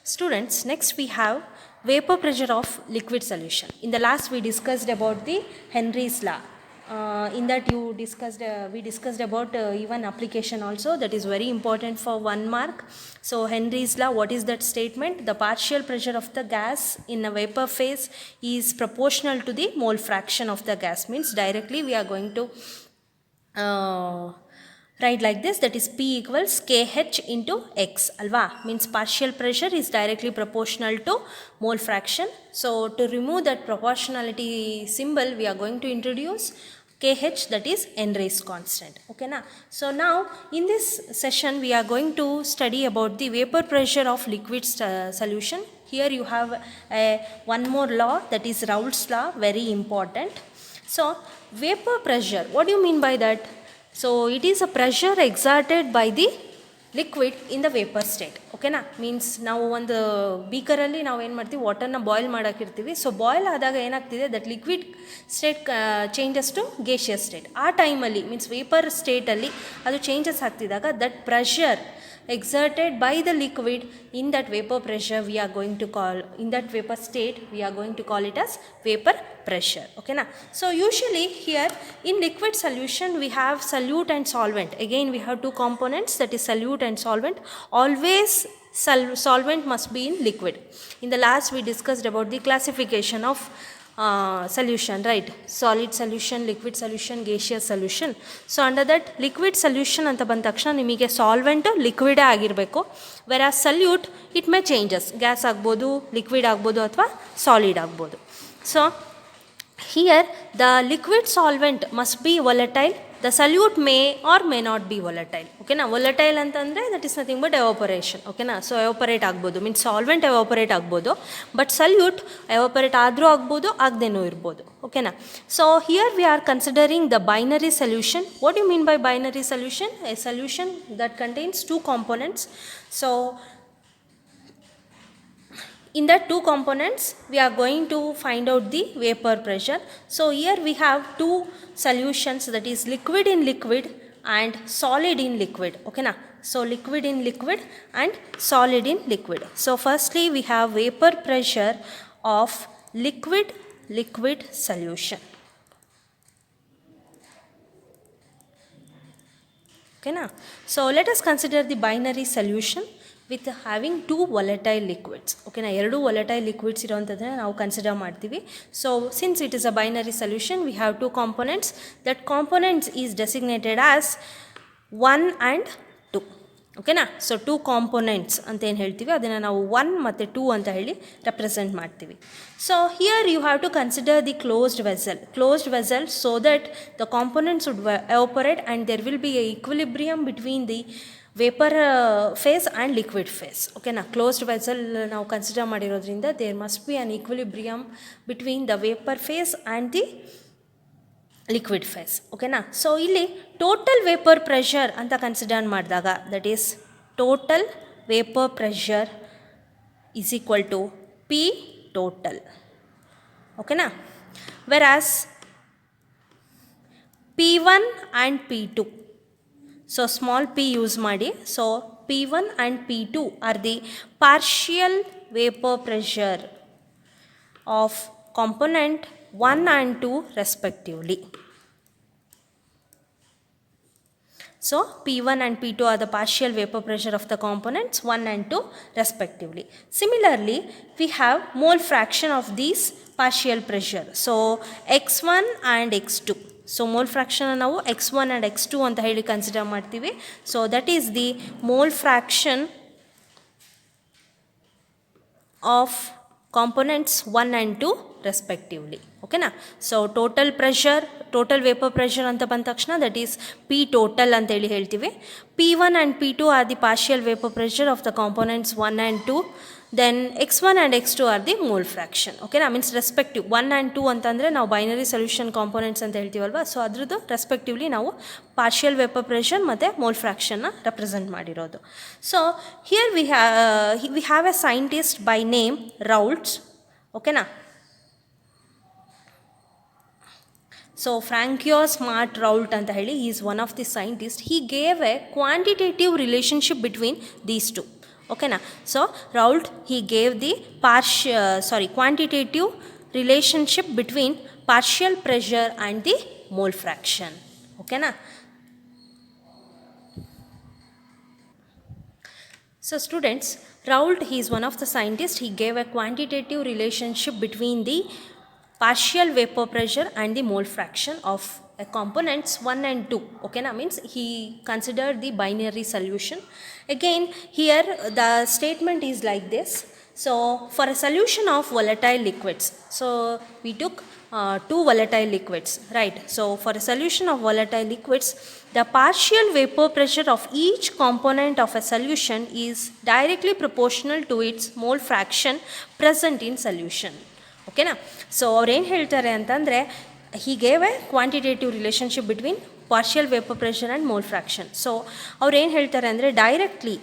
Students, next we have vapor pressure of liquid solution. In the last we discussed about the Henry's law. In that we discussed about even application also, that is very important for 1 mark. So Henry's law, what is that statement? The partial pressure of the gas in a vapor phase is proportional to the mole fraction of the gas. Means directly we are going to write like this, that is P equals kH into X alva, means partial pressure is directly proportional to mole fraction. So to remove that proportionality symbol we are going to introduce kH, that is Henry's constant. Okay na? So now in this session we are going to study about the vapor pressure of liquid solution. Here you have one more law, that is Raoult's law, very important. So vapor pressure, what do you mean by that? So it is a pressure exerted by the liquid in the vapor state. Okay na? Means ನಾವು ಒಂದು ಬೀಕರಲ್ಲಿ ನಾವು ಏನು ಮಾಡ್ತೀವಿ, ವಾಟರ್ನ boil ಮಾಡೋಕ್ಕಿರ್ತೀವಿ. So boil ಆದಾಗ ಏನಾಗ್ತಿದೆ, that liquid state changes to gaseous state. ಆ ಟೈಮಲ್ಲಿ ಮೀನ್ಸ್ ವೇಪರ್ ಸ್ಟೇಟಲ್ಲಿ ಅದು ಚೇಂಜಸ್ ಆಗ್ತಿದ್ದಾಗ that pressure exerted by the liquid in that vapor pressure we are going to call, in that vapor state we are going to call it as vapor pressure. Okay na? So usually here in liquid solution we have solute and solvent. Again we have two components, that is solute and solvent. Always solvent must be in liquid. In the last we discussed about the classification of solution, right? Solid solution, liquid solution, gaseous solution. So under that liquid solution anta ಬಂದ ತಕ್ಷಣ ನಿಮಗೆ solvent ಲಿಕ್ವಿಡೇ ಆಗಿರಬೇಕು. Versus solute it may changes, gas ಆಗ್ಬೋದು, liquid ಆಗ್ಬೋದು ಅಥವಾ solid ಆಗ್ಬೋದು. So here the liquid solvent must be volatile, the solute may or may not be volatile. Okay na? Volatile ಅಂತಂದರೆ that is nothing but evaporation. Okay na? So evaporate ಆಗ್ಬೋದು, means solvent evaporate ಆಗ್ಬೋದು, but solute evaporate ಆದರೂ ಆಗ್ಬೋದು, ಆಗದೇನೂ ಇರ್ಬೋದು. Okay na? So here we are considering the binary solution. What do you mean by binary solution? A solution that contains two components. So in that two components we are going to find out the vapor pressure. So here we have two solutions, that is liquid in liquid and solid in liquid. Okay na? So liquid in liquid and solid in liquid. So firstly we have vapor pressure of liquid solution. Okay na? So let us consider the binary solution with having two volatile liquids. Okay na? ಎರಡು volatile liquids ಇರೋಂಥದ್ದನ್ನ ನಾವು consider ಮಾಡ್ತೀವಿ. So since it is a binary solution we have two components. That components is designated as 1 and 2. Okay na? So two components ಅಂತ ಏನು ಹೇಳ್ತೀವಿ ಅದನ್ನು ನಾವು 1 ಮತ್ತು 2 ಅಂತ ಹೇಳಿ ರೆಪ್ರೆಸೆಂಟ್ ಮಾಡ್ತೀವಿ. So here you have to consider the closed vessel so that the components would evaporate and there will be a equilibrium between the vapor phase and liquid phase. Okay na? Closed vessel ನಾವು consider ಮಾಡಿರೋದ್ರಿಂದ there must be an equilibrium between the vapor phase and the liquid phase. Okay na? So ಇಲ್ಲಿ total vapor pressure ಅಂತ consider ಮಾಡಿದಾಗ, that is total vapor pressure is equal to P total. Okay na? Whereas P1 and P2, so small p use ಮಾಡಿ. So P1 and P2 are the partial vapor pressure of component 1 and 2 respectively. So P1 and P2 are the partial vapor pressure of the components 1 and 2 respectively. Similarly we have mole fraction of these partial pressure. So x1 and x2. So mole fraction ನಾವು x1 and x2 ಅಂತ ಹೇಳಿ consider ಮಾಡ್ತೀವಿ. So that is the mole fraction of components 1 and 2 respectively. Okay na? So total vapor pressure ಅಂತ ಬಂದ ತಕ್ಷಣ that is P total ಅಂತ ಹೇಳಿ ಹೇಳ್ತೀವಿ. P1 and P2 are the partial vapor pressure of the components 1 and 2. Then x1 and x2 are the mole fraction. Okay na? Means respective 1 and 2 ಅಂತಂದರೆ ನಾವು binary solution components ಅಂತ ಹೇಳ್ತೀವಲ್ವ. So ಅದ್ರದ್ದು respectively ನಾವು partial vapour pressure ಮತ್ತು mole ಫ್ರಾಕ್ಷನ್ನ represent ಮಾಡಿರೋದು. So here we have a scientist by name Raoult's. ಓಕೆನಾ? ಸೊ ಫ್ರಾಂಕಿಯೋಸ್ ಮಾರ್ಟ್ ರೌಲ್ಟ್ ಅಂತ ಹೇಳಿ, he is one of the scientists. He gave a quantitative relationship between these two. Okay na. So Raoult he gave the quantitative relationship between partial pressure and the mole fraction. Okay na. So students, Raoult, he is one of the scientists. He gave a quantitative relationship between the partial vapor pressure and the mole fraction of components 1 and 2. Okay na, means he considered the binary solution. Again here the statement is like this. So for a solution of volatile liquids, so we took two volatile liquids, right? So for a solution of volatile liquids, the partial vapor pressure of each component of a solution is directly proportional to its mole fraction present in solution. ಓಕೆನಾ. So ಅವ್ರು ಏನು ಹೇಳ್ತಾರೆ ಅಂತಂದರೆ, he gave a quantitative relationship between partial vapor pressure and mole fraction. So ಅವ್ರು ಏನು ಹೇಳ್ತಾರೆ ಅಂದರೆ directly,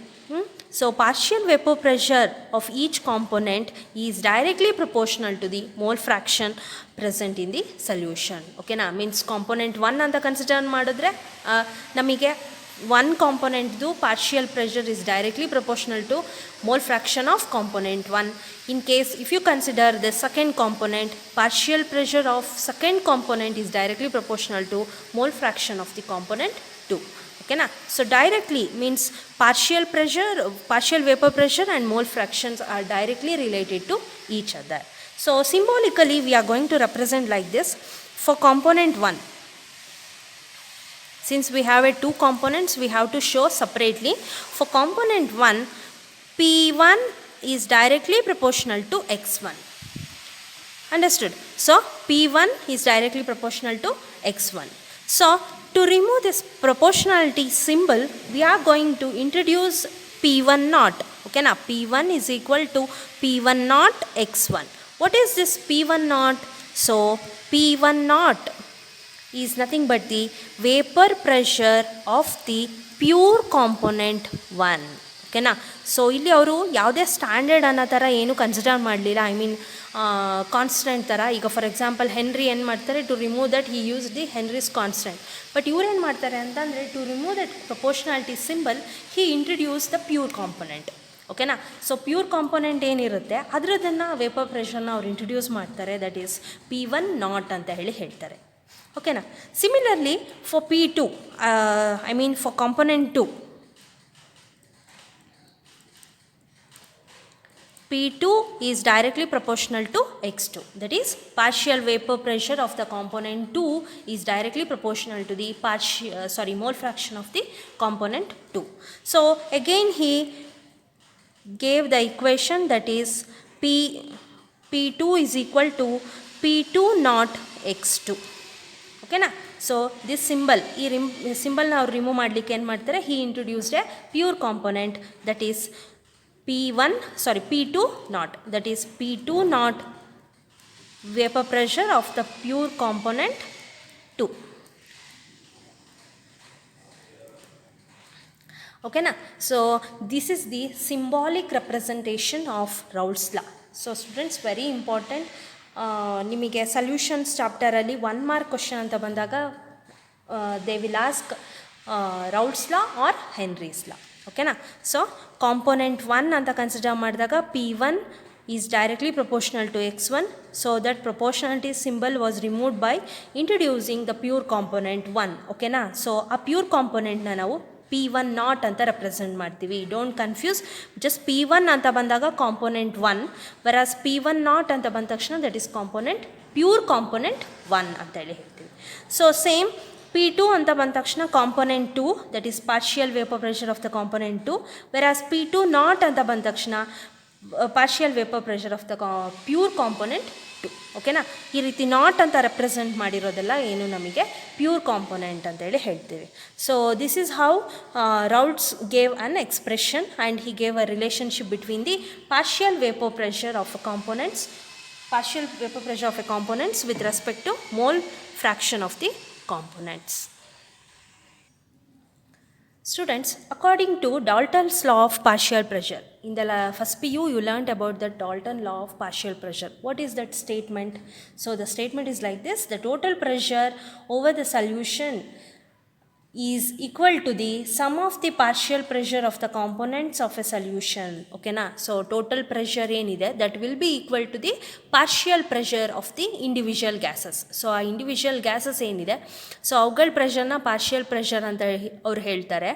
so partial vapor pressure of each component is directly proportional to the mole fraction present in the solution. ಓಕೆನಾ. Means component 1 ಅಂತ consider ಮಾಡಿದ್ರೆ ನಮಗೆ one component do partial pressure is directly proportional to mole fraction of component 1. In case if you consider the second component, partial pressure of second component is directly proportional to mole fraction of the component 2. Okay na. So directly means partial pressure, partial vapor pressure and mole fractions are directly related to each other. So symbolically we are going to represent like this. For component 1, since we have two components, we have to show separately. For component 1, P1 is directly proportional to x1. Understood? So P1 is directly proportional to x1. So to remove this proportionality symbol, we are going to introduce P1 naught. Okay now, P1 is equal to P1 naught x1. What is this P1 naught? So P1 naught is nothing but the vapor pressure of the pure component 1. ಓಕೆನಾ. So ಇಲ್ಲಿ ಅವರು ಯಾವುದೇ standard ಅನ್ನೋ ಥರ ಏನು consider ಮಾಡಲಿಲ್ಲ. I mean constant ಥರ. ಈಗ ಫಾರ್ ಎಕ್ಸಾಂಪಲ್ ಹೆನ್ರಿ ಏನು ಮಾಡ್ತಾರೆ, to remove that he use the Henry's constant. But ಇವ್ರು ಏನು ಮಾಡ್ತಾರೆ ಅಂತಂದರೆ, to remove that proportionality symbol he introduce the pure component. ಓಕೆನಾ. ಸೊ ಪ್ಯೂರ್ ಕಾಂಪೊನೆಂಟ್ ಏನಿರುತ್ತೆ ಅದರದನ್ನು ವೇಪರ್ ಪ್ರೆಷರ್ನ ಅವ್ರು ಇಂಟ್ರಡ್ಯೂಸ್ ಮಾಡ್ತಾರೆ. ದಟ್ ಈಸ್ P1 ನಾಟ್ ಅಂತ ಹೇಳಿ ಹೇಳ್ತಾರೆ. ಓಕೆನಾ. Similarly for P2, I mean for component 2, P2 is directly proportional to x2. That is, partial vapor pressure of the component 2 is directly proportional to the mole fraction of the component 2. So again he gave the equation, that is P2 is equal to P2 naught x2. Okay na. So this symbol, ಈ symbol ನಾವು remove ಮಾಡಲಿಕ್ಕೆ ಏನು ಮಾಡ್ತಾರೆ, he introduced a pure component, that is P2 naught, that is P2 naught vapor pressure of the pure component 2. Okay na. So this is the symbolic representation of Raoult's law. So students, very important. ನಿಮಗೆ solutions ಚಾಪ್ಟರಲ್ಲಿ 1 mark question ಅಂತ ಬಂದಾಗ they will ask Raoult's law or Henry's law. ಓಕೆನಾ. So component 1 ಅಂತ consider ಮಾಡಿದಾಗ P1 is directly proportional to x1, so that proportionality symbol was removed by introducing the pure component 1. ಓಕೆನಾ. So ಆ pure ಕಾಂಪೊನೆಂಟ್ನ ನಾವು P1 not ಅಂತ represent ಮಾಡ್ತೀವಿ. Don't confuse. Just P1 ಅಂತ ಬಂದಾಗ ಕಾಂಪೊನೆಂಟ್ 1, ವೆರಾಸ್ P1 ನಾಟ್ ಅಂತ ಬಂದ ತಕ್ಷಣ that is component, pure component 1 ಅಂತ ಹೇಳಿ ಹೇಳ್ತೀವಿ. ಸೊ ಸೇಮ್ P2 ಅಂತ ಬಂದ ತಕ್ಷಣ component 2, that is partial vapour pressure of the component 2, whereas P2 naught ಅಂತ ಬಂದ ತಕ್ಷಣ partial vapour pressure of the pure component 2. ಓಕೆನಾ. ಈ ರೀತಿ ನಾಟ್ ಅಂತ ರೆಪ್ರೆಸೆಂಟ್ ಮಾಡಿರೋದೆಲ್ಲ ಏನು ನಮಗೆ ಪ್ಯೂರ್ ಕಾಂಪೊನೆಂಟ್ ಅಂತೇಳಿ ಹೇಳ್ತೀವಿ. So this is how Raoult's gave an expression and he gave a relationship between the partial vapor pressure of components with respect to mole fraction of the components. Students, according to Dalton's law of partial pressure, in the first PU you learnt about the Dalton law of partial pressure. What is that statement? So the statement is like this: the total pressure over the solution is equal to the sum of the partial pressure of the components of a solution. Okay na? So total pressure ಏನಿದೆ that will be equal to the partial pressure of the individual gases. So ಆ individual gases ಏನಿದೆ so ಅವುಗಳ ಪ್ರೆಷರ್ನ partial pressure ಅಂತ ಅವ್ರು ಹೇಳ್ತಾರೆ.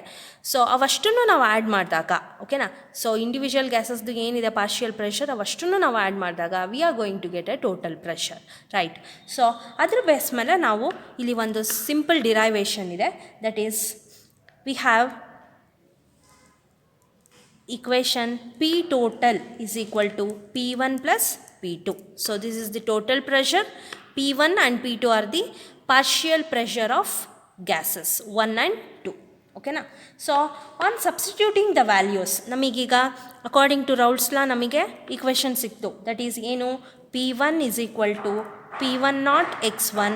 So ಅವಷ್ಟನ್ನು ನಾವು add ಮಾಡಿದಾಗ ಓಕೆನಾ, ಸೊ ಇಂಡಿವಿಜುವಲ್ ಗ್ಯಾಸಸ್ದು ಏನಿದೆ ಪಾರ್ಷಿಯಲ್ ಪ್ರೆಷರ್ ಅವಷ್ಟನ್ನು ನಾವು ಆ್ಯಡ್ ಮಾಡಿದಾಗ we are going to get a total pressure, right. So ಅದ್ರ ಬೇಸ್ ಮೇಲೆ ನಾವು ಇಲ್ಲಿ ಒಂದು ಸಿಂಪಲ್ ಡಿರೈವೇಷನ್ ಇದೆ. that is we have equation P total is equal to P1 plus P2. So this is the total pressure. P1 and P2 are the partial pressure of gases 1 and 2. Okay na? So on substituting the values ನಮಗೀಗ according to Raoult's law ನಮಗೆ equation ಸಿಕ್ತು. that is ಏನು, P1 is equal to P1 naught x1,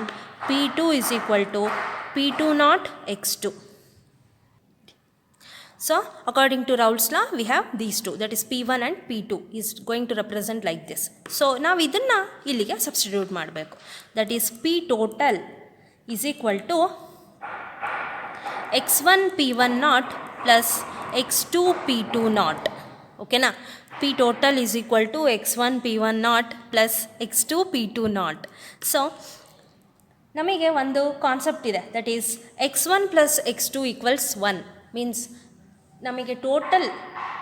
P2 is equal to P2 naught x2. So according to Raoult's law we have these two, that is P1 and P2 is going to represent like this. So ನಾವು ಇದನ್ನು ಇಲ್ಲಿಗೆ substitute ಮಾಡಬೇಕು. that is P total is equal to x1 P1 naught plus x2 P2 naught. ಓಕೆನಾ, P total is equal to x1 P1 naught plus x2 P2 naught. So ನಮಗೆ ಒಂದು concept ಇದೆ, that is x1 plus x2 equals 1 means ನಮಗೆ total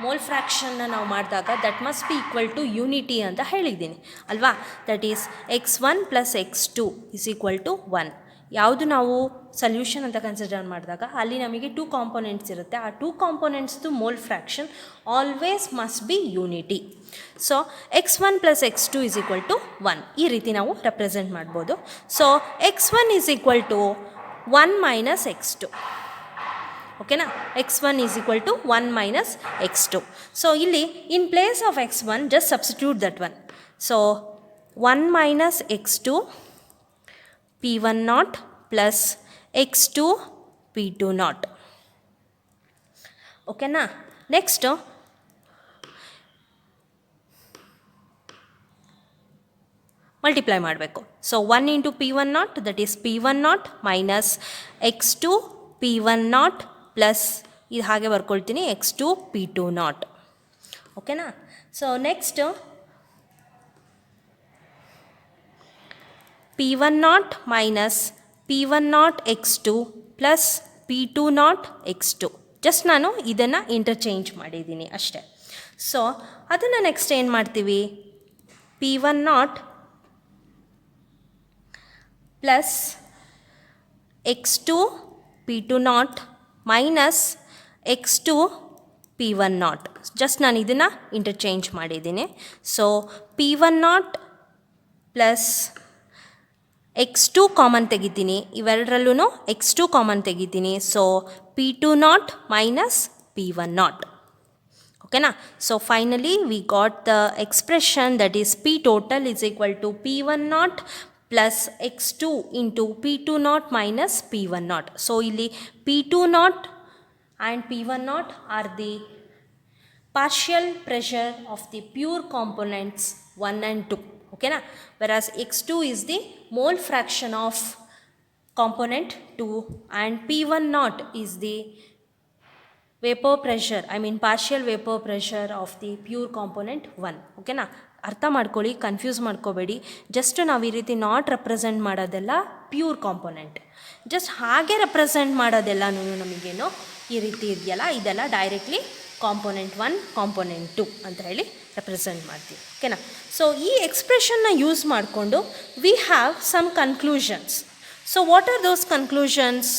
mole ಫ್ರ್ಯಾಕ್ಷನ್ನ ನಾವು ಮಾಡಿದಾಗ that must be equal to unity ಅಂತ ಹೇಳಿದ್ದೀನಿ ಅಲ್ವಾ. That is x1 plus x2 is equal to 1. ಯಾವುದು ನಾವು ಸೊಲ್ಯೂಷನ್ ಅಂತ ಕನ್ಸಿಡರ್ ಮಾಡಿದಾಗ ಅಲ್ಲಿ ನಮಗೆ 2 ಕಾಂಪೊನೆಂಟ್ಸ್ ಇರುತ್ತೆ. ಆ 2 ಕಾಂಪೊನೆಂಟ್ಸ್ದು mole fraction always must be unity. So x1 plus x2 is equal to 1 ಈ ರೀತಿ ನಾವು ರೆಪ್ರೆಸೆಂಟ್ ಮಾಡ್ಬೋದು. So x1 is equal to 1 minus x2. ಓಕೆನಾ, x1 is equal to 1 minus x2. So ಇಲ್ಲಿ in place of x1 just substitute that one. So 1 minus x2 P1 naught plus x2 P2 naught. ಓಕೆನಾ, next multiply ಮಾಡಬೇಕು. So 1 into P1 naught that is P1 naught minus x2 P1 naught plus ಇದು ಹಾಗೆ ಬರ್ಕೊಳ್ತೀನಿ x2 P2 naught. ಓಕೆನಾ, so next P1 naught minus P1 naught x2 plus P2 naught x2. Just ನಾನು ಇದನ್ನು interchange ಮಾಡಿದ್ದೀನಿ ಅಷ್ಟೇ. So ಅದನ್ನು next ಏನು ಮಾಡ್ತೀವಿ, P1 naught plus x2 P2 naught minus x2 P1 naught. Just ನಾನು ಇದನ್ನು ಇಂಟರ್ಚೇಂಜ್ ಮಾಡಿದ್ದೀನಿ. So P1 naught plus x2 common ತೆಗಿತೀನಿ, ಇವೆರಡರಲ್ಲೂ x2 ಕಾಮನ್ ತೆಗಿತೀನಿ. So P2 naught minus P1 naught. ಓಕೆನಾ, so finally we got the expression that is P total is equal to P1 naught plus x2 into P2 naught minus P1 naught. So ಇಲ್ಲಿ P2 naught and P1 naught R the partial pressure of the pure components 1 and 2. Okay na? Whereas x2 is the mole fraction of component 2 and P1 naught is the vapor pressure, I mean partial vapor pressure of the pure component 1. Okay na? ಅರ್ಥ ಮಾಡ್ಕೊಳ್ಳಿ, confuse ಮಾಡ್ಕೋಬೇಡಿ. Just ನಾವು ಈ ರೀತಿ not represent ಮಾಡೋದೆಲ್ಲ pure component, just ಹಾಗೆ represent ಮಾಡೋದೆಲ್ಲನೂ ನಮಗೇನು ಈ ರೀತಿ ಇದೆಯಲ್ಲ ಇದೆಲ್ಲ ಡೈರೆಕ್ಟ್ಲಿ ಕಾಂಪೊನೆಂಟ್ 1 ಕಾಂಪೊನೆಂಟ್ 2 ಅಂತ ಹೇಳಿ ರೆಪ್ರೆಸೆಂಟ್ ಮಾಡ್ತೀವಿ. ಓಕೆನಾ, ಸೊ ಈ ಎಕ್ಸ್ಪ್ರೆಷನ್ನ ಯೂಸ್ ಮಾಡಿಕೊಂಡು we have some conclusions. So what are those conclusions?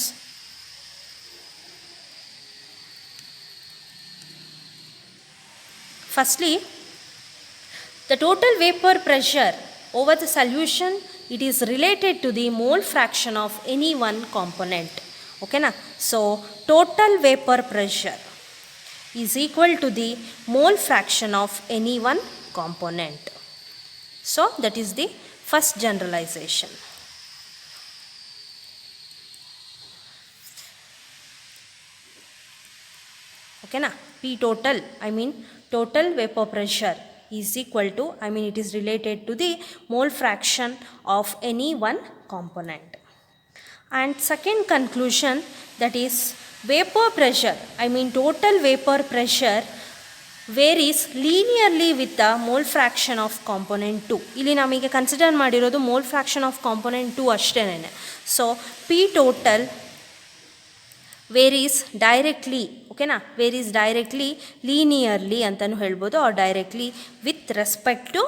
Firstly, the total vapor pressure over the solution, it is related to the mole fraction of any one component. Okay na? So total vapor pressure is equal to the mole fraction of any one component. So that is the first generalization. Okay na? P total, I mean total vapor pressure is equal to, I mean it is related to the mole fraction of any one component. And second conclusion, that is vapor pressure, I mean total vapor pressure varies linearly with the mole fraction of component 2. ಇಲ್ಲಿ ನಮಗೆ consider ಮಾಡಿರೋದು mole fraction of component 2 ಅಷ್ಟೇನೆ. So P total varies directly, ಓಕೆನಾ, varies directly linearly ಅಂತಲೂ ಹೇಳ್ಬೋದು, or directly with respect to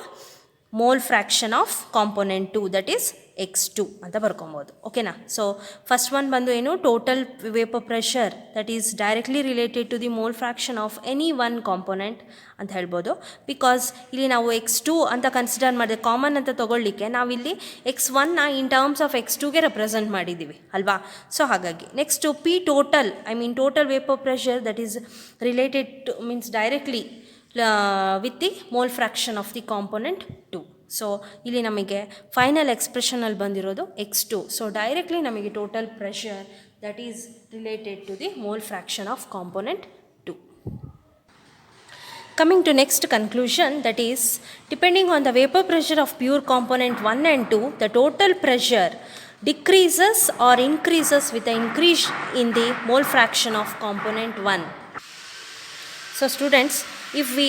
mole fraction of component 2, that is x2 ಅಂತ ಬರ್ಕೊಬೋದು. ಓಕೆನಾ. ಸೊ ಫಸ್ಟ್ ಒನ್ ಬಂದು ಏನು, total vapour pressure that is directly related to the mole fraction of any one component ಅಂತ ಹೇಳ್ಬೋದು. Because ಇಲ್ಲಿ ನಾವು x2 ಅಂತ ಕನ್ಸಿಡರ್ ಮಾಡಿದೆ, ಕಾಮನ್ ಅಂತ ತೊಗೊಳ್ಳಿಕ್ಕೆ ನಾವಿಲ್ಲಿ x1ನ ಇನ್ ಟರ್ಮ್ಸ್ ಆಫ್ x2ಗೆ ರೆಪ್ರೆಸೆಂಟ್ ಮಾಡಿದ್ದೀವಿ ಅಲ್ವಾ. ಸೊ ಹಾಗಾಗಿ next P total, I mean total vapour pressure that is related to means directly with the mole fraction of the component 2. So ಇಲ್ಲಿ ನಮಗೆ ಫೈನಲ್ ಎಕ್ಸ್ಪ್ರೆಷನಲ್ಲಿ ಬಂದಿರೋದು x2. ಸೊ ಡೈರೆಕ್ಟ್ಲಿ ನಮಗೆ total pressure that is related to the mole fraction of component 2. Coming to next conclusion, that is depending on the vapor pressure of pure component 1 and 2, the total pressure decreases or increases with the increase in the mole fraction of component 1. So students, if we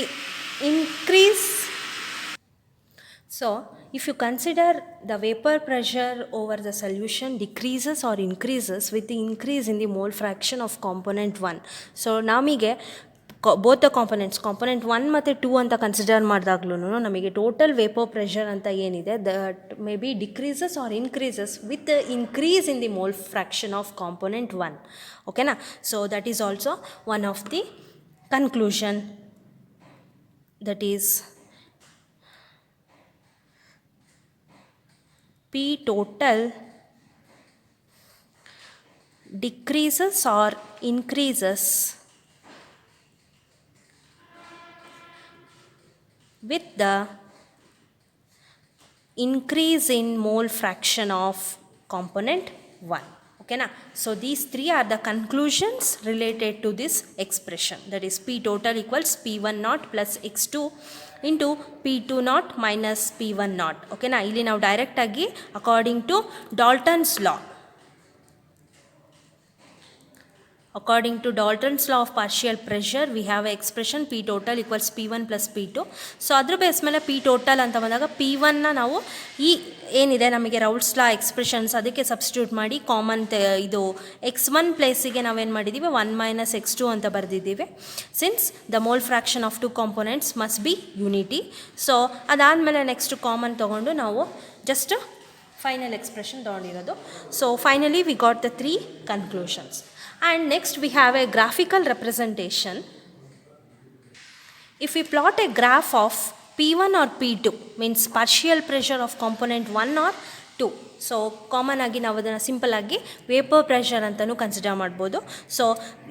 increase, so if you consider the vapor pressure over the solution decreases or increases with the increase in the mole fraction of component 1. So ನಮಗೆ both the components, component 1 ಮತ್ತು 2 ಅಂತ consider ಮಾಡಿದಾಗ್ಲೂ ನಮಗೆ total vapour pressure ಅಂತ ಏನಿದೆ that may be decreases or increases with the increase in the mole fraction of component 1. ಓಕೆನಾ. So that is also one of the conclusion, that is P total decreases or increases with the increase in mole fraction of component 1. Okay na. So these three are the conclusions related to this expression, that is P total equals P1 naught plus x2 into P2 naught minus P1 naught. Okay na. ಇಲ್ಲಿ ನಾವು direct ಆಗಿ according to Dalton's law, according to Dalton's law of partial pressure, we have an expression P total equals P1 plus P2. So ಅದ್ರ base ಮೇಲೆ P total ಅಂತ ಬಂದಾಗ P1ನ ನಾವು ಈ ಏನಿದೆ ನಮಗೆ ರೌಲ್ಸ್ ಲಾ ಎಕ್ಸ್ಪ್ರೆಷನ್ಸ್ ಅದಕ್ಕೆ ಸಬ್ಸ್ಟಿಟ್ಯೂಟ್ ಮಾಡಿ ಕಾಮನ್ ಇದು x1 ಪ್ಲೇಸಿಗೆ ನಾವೇನು ಮಾಡಿದ್ದೀವಿ 1 ಮೈನಸ್ x2 ಅಂತ ಬರೆದಿದ್ದೀವಿ, since the mole fraction of two components must be unity. So ಅದಾದಮೇಲೆ ನೆಕ್ಸ್ಟ್ ಕಾಮನ್ ತೊಗೊಂಡು ನಾವು ಜಸ್ಟ್ ಫೈನಲ್ ಎಕ್ಸ್ಪ್ರೆಷನ್ ತೊಗೊಂಡಿರೋದು. So finally we got the 3 conclusions. And next we have a graphical representation. If we plot a graph of P1 or P2, means partial pressure of component 1 or 2. So common ಆಗಿ ನಾವು ಅದನ್ನು simple ಆಗಿ vapour pressure ಅಂತಲೂ consider ಮಾಡ್ಬೋದು. So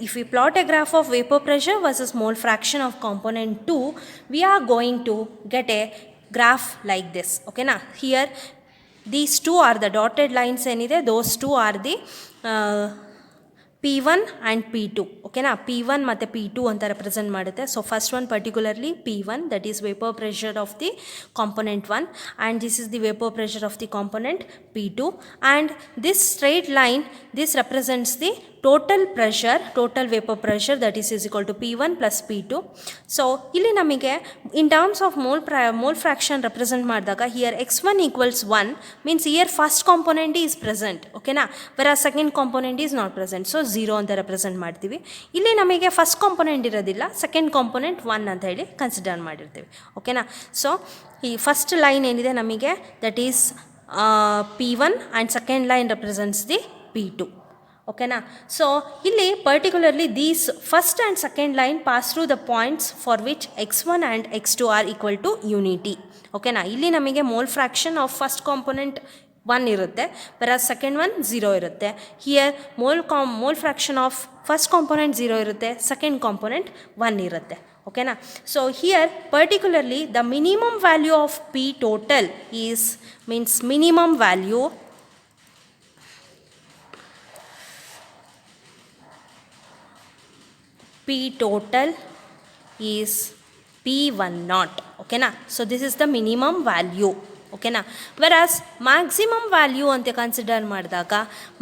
if we plot a graph of vapour pressure versus mole fraction of component 2, we are going to get a graph like this. ಓಕೆನಾ. Here these 2 are the dotted lines ಏನಿದೆ, those 2 R the P1 and P2. ಓಕೆನಾ. P1 ಮತ್ತು P2 ಅಂತ represent ಮಾಡುತ್ತೆ. So first one particularly P1, that is vapour pressure of the component 1, and this is the vapour pressure of the component P2, and this straight line, this represents the total pressure, total vapour pressure that is equal to P1 plus P2. So ಇಲ್ಲಿ ನಮಗೆ in terms of mole fraction represent ಮಾಡಿದಾಗ here x1 equals 1 means here first component is present. ಓಕೆನಾ. Where second component is not present. So 0 ಅಂತ represent ಮಾಡ್ತೀವಿ. ಇಲ್ಲಿ ನಮಗೆ first component ಇರೋದಿಲ್ಲ, second component 1 ಅಂತ ಹೇಳಿ ಕನ್ಸಿಡರ್ ಮಾಡಿರ್ತೀವಿ. ಓಕೆನಾ. ಸೊ ಈ ಫಸ್ಟ್ ಲೈನ್ ಏನಿದೆ ನಮಗೆ that is P1 and second line represents the P2. ಓಕೆನಾ. ಸೊ ಇಲ್ಲಿ particularly these first and second line pass through the points for which x1 and x2 are equal to unity. ಓಕೆನಾ. ಇಲ್ಲಿ ನಮಗೆ mole fraction of first component 1 ಇರುತ್ತೆ, whereas second one 0 ಇರುತ್ತೆ. Here mole fraction of first component 0 ಇರುತ್ತೆ, second component 1 ಇರುತ್ತೆ. ಓಕೆನಾ. So here particularly the minimum value of P total is means minimum value P total is P1 naught. Okay na. So this is the minimum value. ಓಕೆನಾ. ವೆರಾಸ್ maximum value ಅಂತ consider ಮಾಡಿದಾಗ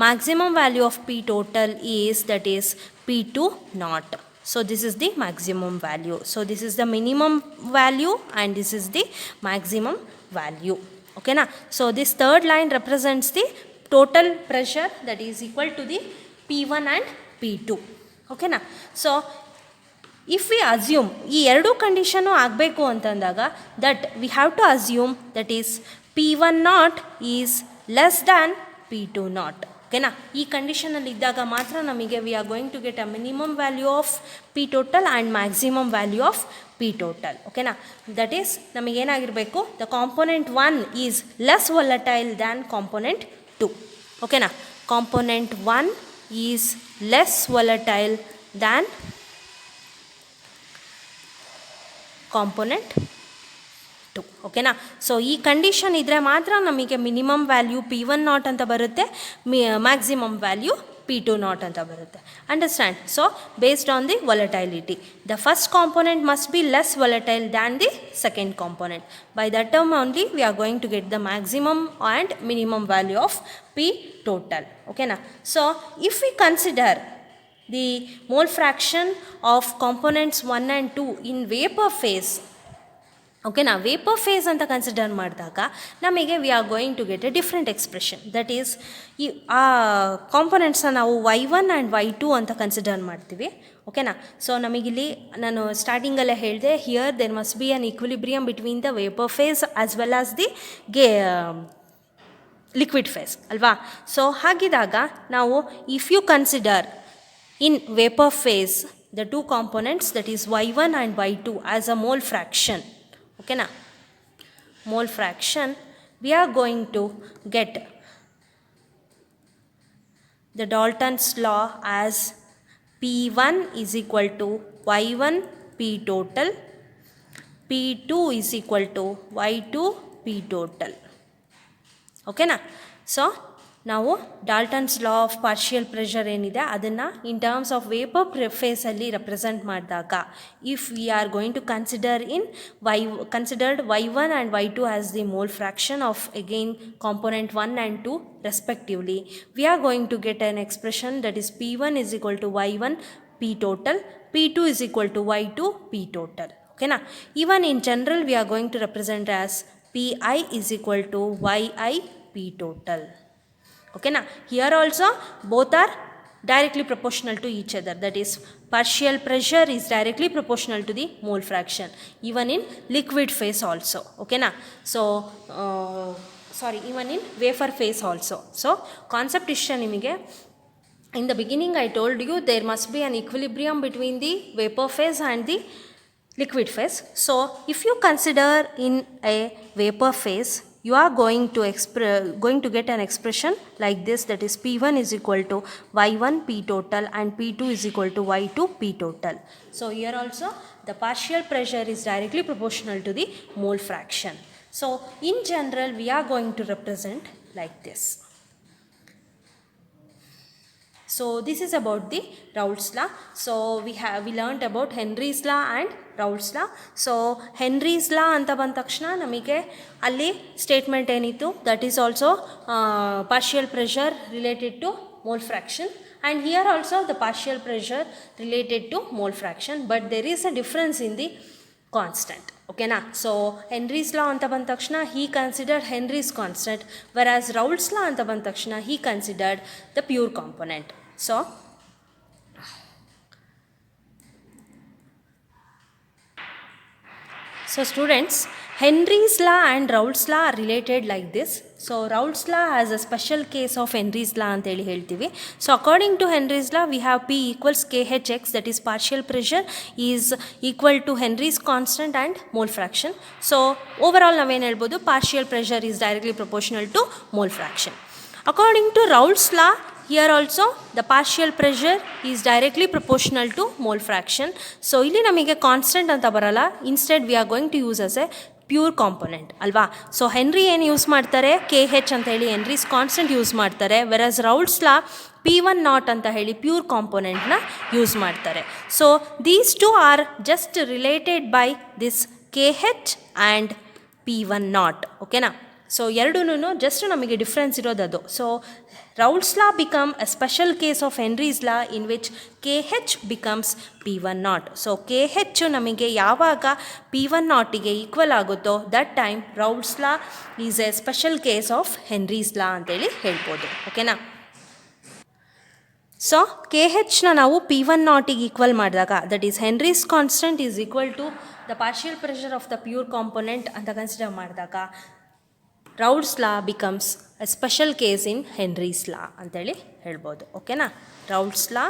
maximum value of P total is that is P2 naught. So this is the maximum value. So this is the minimum value and this is the maximum value. Okay na. So this third line represents the total pressure that is equal to the P1 and P2. Okay na. So if we assume ಈ ಎರಡು condition ಆಗಬೇಕು ಅಂತಂದಾಗ that we have to assume that is P1 naught is less than P2 naught. ಓಕೆನಾ. ಈ ಕಂಡೀಷನಲ್ಲಿ ಇದ್ದಾಗ ಮಾತ್ರ ನಮಗೆ we are going to get a minimum value of P total and maximum value of P total. ಓಕೆನಾ. That is ನಮಗೇನಾಗಿರಬೇಕು, the component 1 is less volatile than component 2. ಓಕೆನಾ. Component 1 is less volatile than component 2. ಓಕೆನಾ. So ಈ condition ಇದ್ದರೆ ಮಾತ್ರ ನಮಗೆ minimum value P1 naught ಅಂತ ಬರುತ್ತೆ, ಮ್ಯಾಕ್ಸಿಮಮ್ ವ್ಯಾಲ್ಯೂ P2 naught ಅಂತ ಬರುತ್ತೆ. Understand. So based on the volatility the first component must be less volatile than the second component. By that term only we are going to get the maximum and minimum value of P total. ಓಕೆನಾ. So if we consider the mole fraction of components 1 and 2 in vapor phase, ಓಕೆನಾ, vapour phase ಅಂತ consider ಮಾಡಿದಾಗ ನಮಗೆ we are going to get a different expression. That is ಈ ಆ ಕಾಂಪೊನೆಂಟ್ಸನ್ನ ನಾವು y1 and y2 ಅಂತ consider ಮಾಡ್ತೀವಿ. ಓಕೆನಾ. ಸೊ ನಮಗಿಲ್ಲಿ ನಾನು ಸ್ಟಾರ್ಟಿಂಗಲ್ಲೇ ಹೇಳಿದೆ, here there must be an equilibrium between the vapour phase as well as the liquid phase ಅಲ್ವಾ. ಸೊ ಹಾಗಿದಾಗ ನಾವು if you consider in vapor phase the two components that is y1 and y2 as a mole fraction, okay na, mole fraction, we are going to get the Dalton's law as P1 is equal to y1 P total, P2 is equal to y2 P total. Okay na. So ನಾವು Dalton's law of partial pressure ಏನಿದೆ ಅದನ್ನು in terms of vapour ಫೇಸಲ್ಲಿ represent ಮಾಡಿದಾಗ if we are going to considered y1 and y2 as the mole fraction of again component 1 and 2 respectively, we are going to get an expression that is P1 is equal to y1 P total, P2 is equal to y2 P total. Okay na. Even in general we are going to represent as Pi is equal to yi P total. Okay na. Here also both are directly proportional to each other, that is partial pressure is directly proportional to the mole fraction even in liquid phase also. Okay na. So even in wafer phase also. So concept ishya nimige in the beginning I told you there must be an equilibrium between the vapor phase and the liquid phase. So if you consider in a vapor phase, you are going to get an expression like this, that is P1 is equal to y1 P total and P2 is equal to y2 P total. So here also the partial pressure is directly proportional to the mole fraction. So in general we are going to represent like this. So this is about the Raoult's law. So we learnt about Henry's law and Raoult's law. So Henry's law ಅಂತ ಬಂದ ತಕ್ಷಣ ನಮಗೆ ಅಲ್ಲಿ statement ಏನಿತ್ತು, that is also partial pressure related to mole fraction, and here also the partial pressure related to mole fraction, but there is a difference in the constant. Okay na. So Henry's law anta ಬಂದ ತಕ್ಷಣ he considered Henry's constant, whereas Raoult's law anta ಬಂದ ತಕ್ಷಣ he considered the pure component. So students, Henry's law and Raoult's law are related like this. So Raoult's law has a special case of Henry's law ಅಂತ ಹೇಳಿ ಹೇಳ್ತೀವಿ. So according to Henry's law we have P equals KHX, that is partial pressure is equal to Henry's constant and mole fraction. So overall ನಾವೇನು ಹೇಳ್ಬೋದು, partial pressure is directly proportional to mole fraction. According to Raoult's law, here also the partial pressure is directly proportional to mole fraction. So ಇಲ್ಲಿ ನಮಗೆ constant ಅಂತ ಬರಲ್ಲ, instead we are going to use us a pure component ಅಲ್ವಾ. ಸೊ Henry ಏನು use ಮಾಡ್ತಾರೆ, KH ಅಂತ ಹೇಳಿ ಹೆನ್ರೀಸ್ ಕಾನ್ಸ್ಟೆಂಟ್ ಯೂಸ್ ಮಾಡ್ತಾರೆ, versus Raoult's law P1 naught ಅಂತ ಹೇಳಿ ಪ್ಯೂರ್ ಕಾಂಪೊನೆಂಟ್ನ ಯೂಸ್ ಮಾಡ್ತಾರೆ. So these two are just related by this KH and P1 naught. ಓಕೆನಾ. ಸೊ ಎರಡೂ ಜಸ್ಟ್ ನಮಗೆ ಡಿಫ್ರೆನ್ಸ್ ಇರೋದು ಅದು. So Raoult's law become a special case of Henry's law in which KH becomes P1 so KH ನಮಗೆ ಯಾವಾಗ P1 equal ಆಗುತ್ತೋ that time Raoult's law is a special case of Henry's law ಅಂತೇಳಿ ಹೇಳ್ಬೋದು. ಓಕೆನಾ? So KHನ ನಾವು P1 equal ಮಾಡಿದಾಗ that is Henry's constant is equal to the partial pressure of the pure component ಅಂತ ಕನ್ಸಿಡರ್ ಮಾಡಿದಾಗ Raoult's law becomes a special case in Henry's law ಅಂತೇಳಿ ಹೇಳ್ಬೋದು. ಓಕೆನಾ? ರೌಲ್ಟ್ಸ್ ಲಾ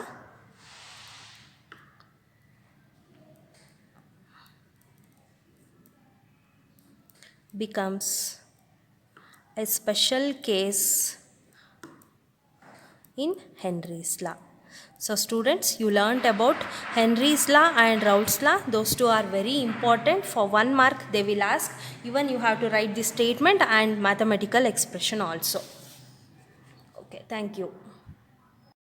becomes a special case in Henry's law. So students, you learnt about Henry's law and Raoult's law. Those two are very important. For 1 mark they will ask. Even you have to write the statement and mathematical expression also. Okay, thank you.